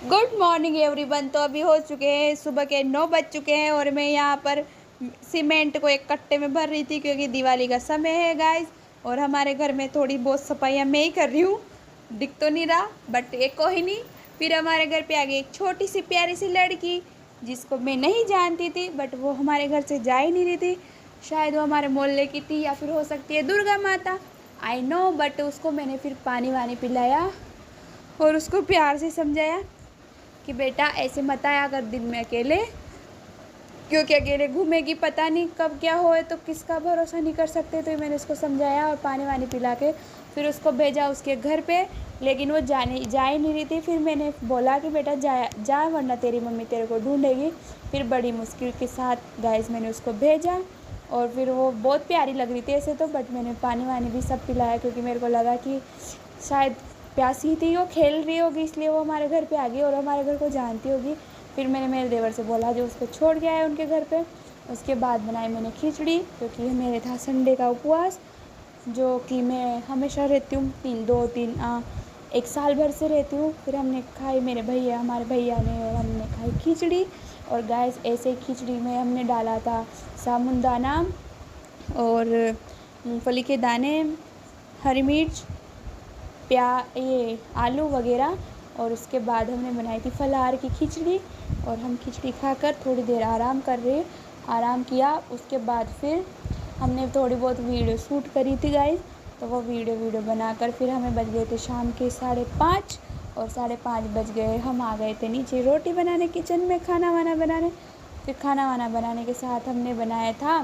Good morning everyone. तो अभी हो चुके हैं सुबह के 9 बज चुके हैं और मैं यहाँ पर सीमेंट को एक कट्टे में भर रही थी क्योंकि दिवाली का समय है गाइस। और हमारे घर में थोड़ी बहुत सफाइयाँ मैं ही कर रही हूँ, दिख तो नहीं रहा बट एक कोई नहीं। फिर हमारे घर पे आ गई एक छोटी सी प्यारी सी लड़की जिसको मैं नहीं जानती थी, बट वो हमारे घर से जा ही नहीं रही थी। शायद वो हमारे मोहल्ले की थी या फिर हो सकती है दुर्गा माता, आई नो। बट उसको मैंने फिर पानी वानी पिलाया और उसको प्यार से समझाया कि बेटा ऐसे मत आया कर दिन में अकेले, क्योंकि अकेले घूमेगी पता नहीं कब क्या होए, तो किसका भरोसा नहीं कर सकते। तो मैंने उसको समझाया और पानी वानी पिला के फिर उसको भेजा उसके घर पे, लेकिन वो जा ही नहीं रही थी। फिर मैंने बोला कि बेटा जा वरना तेरी मम्मी तेरे को ढूंढेगी। फिर बड़ी मुश्किल के साथ गाइस मैंने उसको भेजा और फिर वो बहुत प्यारी लग रही थी ऐसे तो, बट मैंने पानी वानी भी सब पिलाया क्योंकि मेरे को लगा कि शायद प्यासी थी, वो खेल रही होगी इसलिए वो हमारे घर पे आ गई और हमारे घर को जानती होगी। फिर मैंने मेरे देवर से बोला जो उसको छोड़ के आए उनके घर पे। उसके बाद बनाई मैंने खिचड़ी क्योंकि मेरे था संडे का उपवास, जो कि मैं हमेशा रहती हूँ 1 साल भर से रहती हूँ। फिर हमने खाई, हमारे भैया ने और हमने खाई खिचड़ी। और गैस ऐसे खिचड़ी में हमने डाला था साबुदाना और मूंगफली के दाने, हरी मिर्च, ये आलू वगैरह। और उसके बाद हमने बनाई थी फलाहार की खिचड़ी और हम खिचड़ी खाकर थोड़ी देर आराम किया। उसके बाद फिर हमने थोड़ी बहुत वीडियो शूट करी थी गाइस। तो वो वीडियो बनाकर फिर हमें बज गए थे शाम के 5:30 और 5:30 बज गए हम आ गए थे नीचे रोटी बनाने किचन में खाना वाना बनाने। फिर खाना वाना बनाने के साथ हमने बनाया था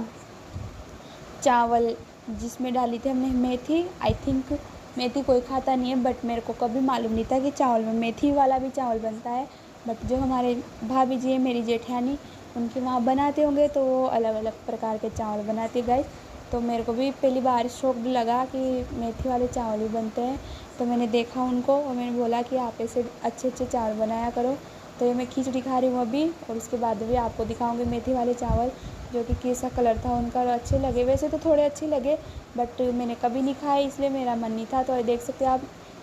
चावल, जिसमें डाली थी हमने मेथी। आई थिंक मेथी कोई खाता नहीं है, बट मेरे को कभी मालूम नहीं था कि चावल में मेथी वाला भी चावल बनता है। बट जो हमारे भाभी जी है, मेरी जेठानी, उनके वहाँ बनाते होंगे तो वो अलग अलग प्रकार के चावल बनाती है गाइस। तो मेरे को भी पहली बार शौक लगा कि मेथी वाले चावल भी बनते हैं। तो मैंने देखा उनको और मैंने बोला कि आप ऐसे अच्छे अच्छे चावल बनाया करो। तो ये मैं खिचड़ी खा रही हूँ अभी और उसके बाद भी आपको दिखाऊंगी मेथी वाले चावल, जो कि कैसा कलर था उनका और अच्छे लगे। वैसे तो थोड़े अच्छे लगे बट मैंने कभी नहीं खाए इसलिए मेरा मन नहीं था। तो देख सकते हैं आप,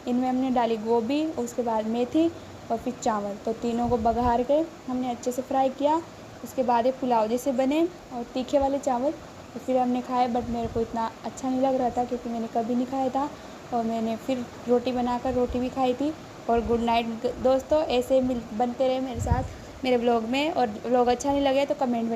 इनमें हमने डाली गोभी, उसके बाद मेथी और फिर चावल। तो तीनों को बघार के हमने अच्छे से फ्राई किया। उसके बाद ये पुलाव जैसे बने और तीखे वाले चावल। तो फिर हमने खाए, बट मेरे को इतना अच्छा नहीं लग रहा था क्योंकि मैंने कभी नहीं खाया था। और मैंने फिर रोटी बनाकर रोटी भी खाई थी। और गुड नाइट दोस्तों, ऐसे बनते रहे मेरे साथ मेरे ब्लॉग में। और ब्लॉग अच्छा नहीं लगे तो कमेंट में